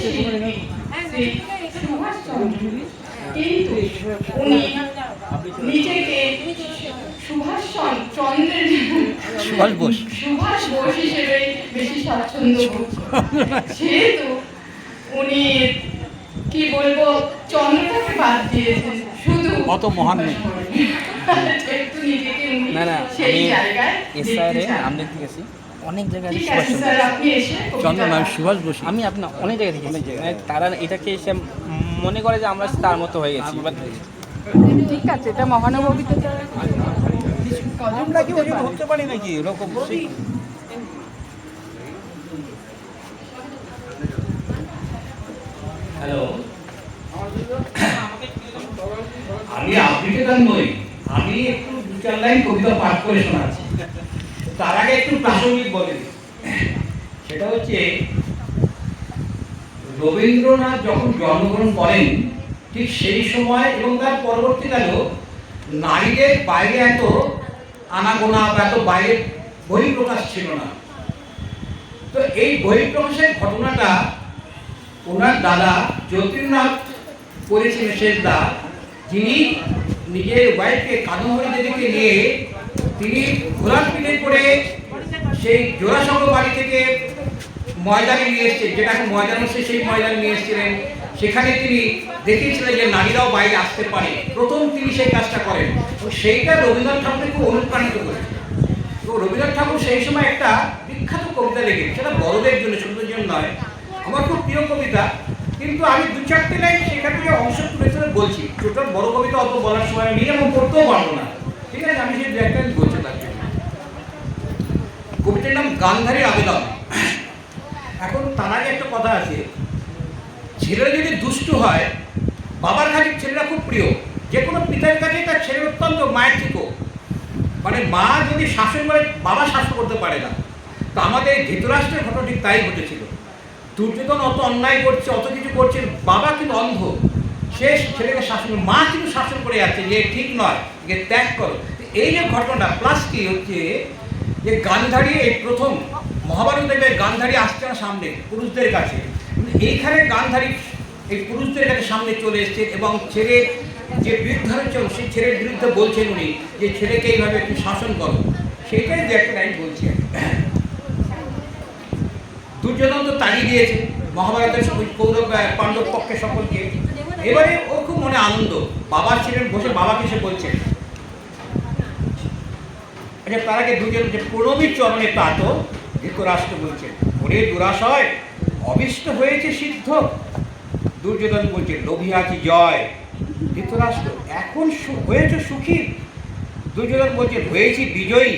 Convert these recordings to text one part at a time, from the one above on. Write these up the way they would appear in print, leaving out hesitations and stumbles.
শ্রী সুভাষচন্দ্র, কিন্তু উনি নিজেকে সুভাষ বোস হিসেবে বেশি স্বাচ্ছন্দ্য বোধ করেন। যেহেতু উনি কি বলবো চন্দ্রটাকে বাদ দিয়েছেন, শুধু অত মহান নেই। একটু নিজেকে উনি না না, সেই আমি জায়গায় এসআইরে নাম লিখতে গেছি অনেক জায়গায়। ঠিক আছে স্যার, আপনি এসে চন্দ্র নাম সুভাষ বসু, আমি আপনার অনেক জায়গায় দেখি, অনেক জায়গায়। তারা এটাকে এসে মনে করে যে আমরা তার মতো হয়ে গেছি। ঠিক আছে, এটা মহানুভবিতে আমরা কি ওই ধরতে পারি নাকি এরকম? হ্যালো, আমি আবৃত্তিকার নই, আমি একটু দু চার লাইন কবিতা পাঠ করে শোনাচ্ছি। তার আগে একটু প্রাসঙ্গিক বলে দিই। সেটা হচ্ছে রবীন্দ্রনাথ যখন জন্মগ্রহণ করেন ঠিক সেই সময় এবং তার পরবর্তীকালেও নারীদের বাইরে এত আনাগোনা বা এত বাইরে বহিঃপ্রকাশ ছিল না। তো এই বহিঃপ্রকাশের ঘটনাটা ওনার দাদা জ্যোতির্নাথ করেছিলেন শেষদা, যিনি নিজের ওয়াইফকে কাদম্বরী দেবীকে নিয়ে তিনি ঘোড়ার পিঠে করে সেই জোড়াসঙ্গ বাড়ি থেকে ময়দানে নিয়ে এসেছেন, যেটা এখন ময়দান হচ্ছে সেই ময়দানে নিয়ে এসেছিলেন। সেখানে তিনি দেখিয়েছিলেন যে নারীরাও বাইরে আসতে পারে। প্রথম তিনি সেই কাজটা করেন এবং সেইটা রবীন্দ্রনাথ ঠাকুরকে খুব অনুপ্রাণিত করেছে। তো রবীন্দ্রনাথ ঠাকুর সেই সময় একটা বিখ্যাত কবিতা লিখেন, সেটা বড়দের জন্য, ছোটদের জন্য নয়। আমার খুব প্রিয় কবিতা, কিন্তু আমি দু চারটে লাইন সেখান থেকে অংশ তুলে তুলে বলছি। টোটাল বড় কবিতা অত বলার সময় নেই এবং পড়তেও পারবো না, ঠিক আছে? আমি সেই দু একটা বলছি। তার জন্য কবিতার নাম গান্ধারী আবেদন। এখন তার আগে একটা কথা আছে, ছেলেরা যদি দুষ্টু হয়, বাবার কাছে ছেলেরা খুব প্রিয়। যে কোনো পিতার কাছে তার ছেলে অত্যন্ত মায়ের থেকেও, মানে মা যদি শাসন করে বাবা শাসন করতে পারে না। তো আমাদের ধৃতরাষ্ট্রের ঘটনা ঠিক তাই ঘটেছিল। দুর্যোধন অত অন্যায় করছে, অত কিছু করছে, বাবা কিন্তু অন্ধ, সে ছেলেকে শাসন, মা কিন্তু শাসন করে যাচ্ছে যে ঠিক নয়, যে ত্যাগ করো। এই যে ঘটনাটা প্লাস কি হচ্ছে যে গান্ধারী এই প্রথম মহাভারতে গান্ধারী আসছে না সামনে পুরুষদের কাছে, এইখানে গান্ধারী এই পুরুষদের কাছে সামনে চলে এসছে এবং ছেলে যে বিরুদ্ধালোচন সেই ছেলের বিরুদ্ধে বলছেন উনি যে ছেলেকে এইভাবে একটু শাসন করো। সেইটাই যে একটা লাইন বলছি। দুর্যোধন তো তাড়িয়ে দিয়েছে মহাভারতের কৌরব পাণ্ডব পক্ষে সকলকে। এবারে ও খুব মনে আনন্দ, বাবার ছিলেন বসে বাবাকে সে বলছে। আচ্ছা, তার আগে দুজন যে প্রণবীর চরণে তাত ধৃতরাষ্ট্র বলছে, ওরে দুরাশয় অবিষ্ট হয়েছে সিদ্ধ। দুর্যোধন বলছে লোভিয়াছি জয়। ধৃতরাষ্ট্র এখন হয়েছে সুখী। দুর্যোধন বলছে হয়েছি বিজয়ী।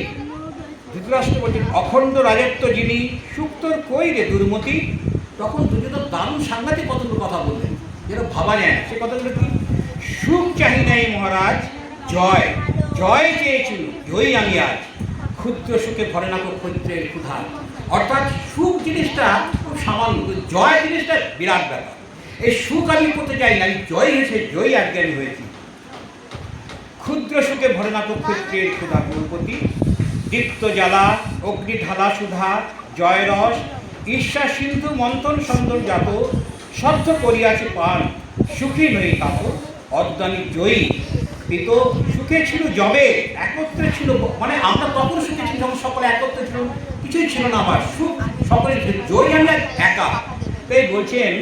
ধৃতরাষ্ট্র বলছেন অখণ্ড রাজত্ব যিনি সুক্তর কই রে দুর্মতি। তখন দুর্যোধন দারুণ সাংঘাতিক কতগুলো কথা বললেন যেটা ভাবা যায় না। সে কথাগুলো কি? সুখ চাহি নাই মহারাজ, জয় জয় চেয়েছিল, জয়ী আমি আজ। ক্ষুদ্র সুখে ভরে না ক্ষুদ্রের ক্ষুধা। অর্থাৎ সুখ জিনিসটা খুব সামান্য, জয় জিনিসটা বিরাট ব্যাপার। এই সুখ আমি করতে চাই না, আমি জয় হয়েছে, জয়ী আজকে আমি হয়েছি। ক্ষুদ্র সুখে ভরে না ক্ষুদ্রের ক্ষুধা গুরুপতি। দীপ্ত জ্বালা অগ্নি ঢালা সুধা জয় রস ঈর্ষা সিন্ধু মন্থন সন্দন জাত। সহ্য করিয়াছে পান সুখী নই তাপ। অদ্যানি জয়ী পিত সুখে ছিল যবে একত্রে ছিল, মানে আমরা তখন সুখে ছিল যখন সকলে একত্রে ছিল, কিছুই ছিল না আমার সুখ, সকলে জয়ী আমি একা। তাই বলছেন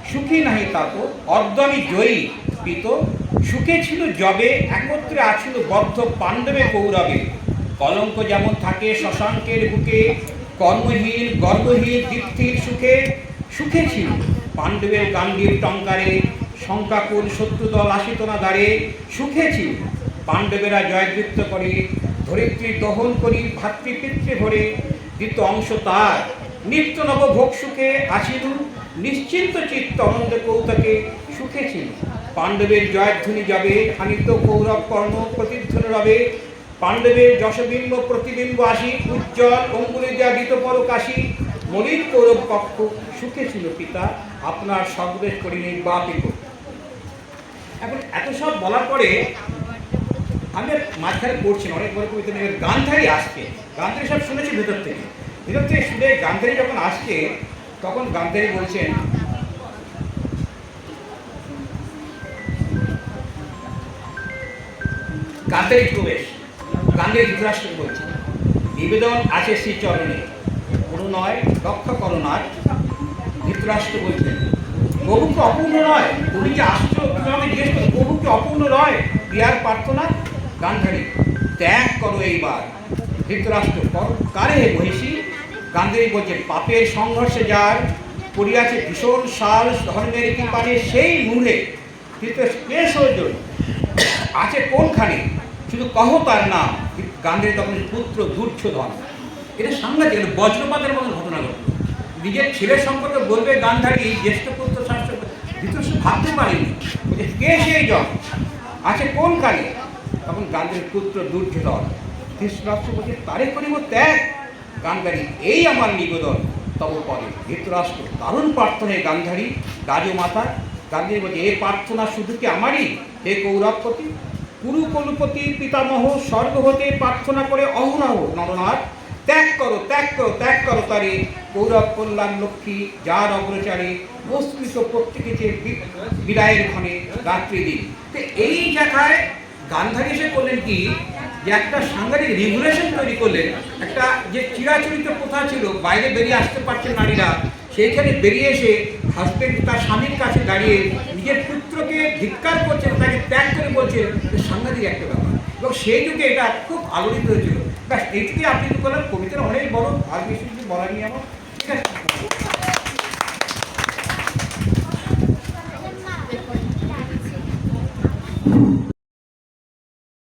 সুখী নাহি তাপ অদ্যানি জয়ী পিত সুখে ছিল যবে একত্রে আছিল বদ্ধ পাণ্ডবে কৌরবে। কলঙ্ক যেমন থাকে শশাঙ্কের বুকে, কর্মহীন গর্বহীন দীপ্তির সুখে সুখে ছিল পাণ্ডবের গান্ডীর টঙ্কারে। শঙ্কাকুল শত্রুদল আসিত না দ্বারে, সুখে ছিল পাণ্ডবেরা জয়যুক্ত করে। ধরিত্রী দহন করি ভাতৃপিতৃ ভরে, দ্বিত অংশ তার নিত্য নব ভোগ সুখে আছিল। নিশ্চিন্ত চিত্ত আনন্দ কৌতকে সুখে ছিল পাণ্ডবের জয়ধ্বনি যাবে খানিত কৌরব কর্ণ প্রতিধ্বনি রবে। পাণ্ডবের যশবিম্ব প্রতিবিম্ব আসি, উজ্জ্বল অঙ্গুলি দেয়া দিত পরকাশি। মলিন কৌরব পক্ষ সুখে ছিল পিতা, আপনার স্বদেশ করিনি বাপিত। এখন এত সব বলার পরে আমি মাঝখানে পড়ছি না, অনেক বড় কবিতা নিয়ে গান্ধারী আসছে। গান্ধারী সব শুনেছি ভেতর থেকে শুনে গান্ধারী যখন আসছে তখন গান্ধারী বলছেন গান্ধারী প্রবেশ। গান্ধারী ধৃতরাষ্ট্র বলছে, নিবেদন আছে শ্রীচরণে, কোনো নয় রক্ষা করোনার। ধৃতরাষ্ট্র বলছেন, প্রভুকে অপূর্ণ নয়, তুমি যে আসছো, তুমি আমাকে জিজ্ঞেস করো প্রভুকে অপূর্ণ নয় প্রিয়ার প্রার্থনা। গান্ধারী, ত্যাগ করো এইবার। ধৃতরাষ্ট্র, কারে হে মহিষী? গান্ধারী বলছেন, পাপের সংঘর্ষে যার পড়িয়াছে ভীষণ সাল ধর্মের কি পারে সেই মূঢ়ে ক্লেশ অর্জুন আছে কোনখানে, শুধু কহ তার নাম। গান্ধারী তখন পুত্র দুর্যোধন। এটা সাংঘাতিক, বজ্রপাতের মতন ঘটনা ঘটল। নিজের ছেলের সম্পর্কে বলবে গান্ধারী, জ্যেষ্ঠ পুত্র শাস্ত্র ধৃতরাষ্ট্র ভাবতে পারেনি, বলছে কে সেই জন, আছে কোনখানে? তখন গান্ধারীর পুত্র দুর্যোধন। ধৃতরাষ্ট্র বলছে, তারে করিব ত্যাগ। গান্ধারী, এই আমার নিবেদন তব পদে। ধৃতরাষ্ট্র, দারুণ প্রার্থনায় গান্ধারী রাজমাতা। গান্ধারী বলছে, এ প্রার্থনা শুধু কি আমারই হে কৌরবপতি? কুরু কুলপতি পিতামহ স্বর্গ হতে প্রার্থনা করে অহরহ নরনাথ, ত্যাগ করো ত্যাগ করো ত্যাগ করো তারে, কৌরব কল্যাণ লক্ষ্মী যার অগ্রচারী, মস্তিষ্ক প্রত্যেকে বিদায়ের ক্ষণে রাত্রি দিন। তো এই জায়গায় গান্ধারী এসে করলেন কি, যে একটা সাংঘাতিক রেগুলেশন তৈরি করলেন। একটা যে চিরাচরিত প্রথা ছিল, বাইরে বেরিয়ে আসতে পারছেন নারীরা, সেইখানে বেরিয়ে এসে হাজবেন্ড তার স্বামীর কাছে দাঁড়িয়ে নিজের পুত্রকে ধিক্কার করছেন, তাকে ত্যাগ করে বলছেন, সাংঘাতিক একটা ব্যাপার। এবং সেই যুগে এটা খুব আলোড়িত হয়েছিল। ব্যাস এইটুকুই আপনি করলেন। কবিতার অনেক বড়, আর বেশি কিছু বলা নেই আমার, ঠিক আছে।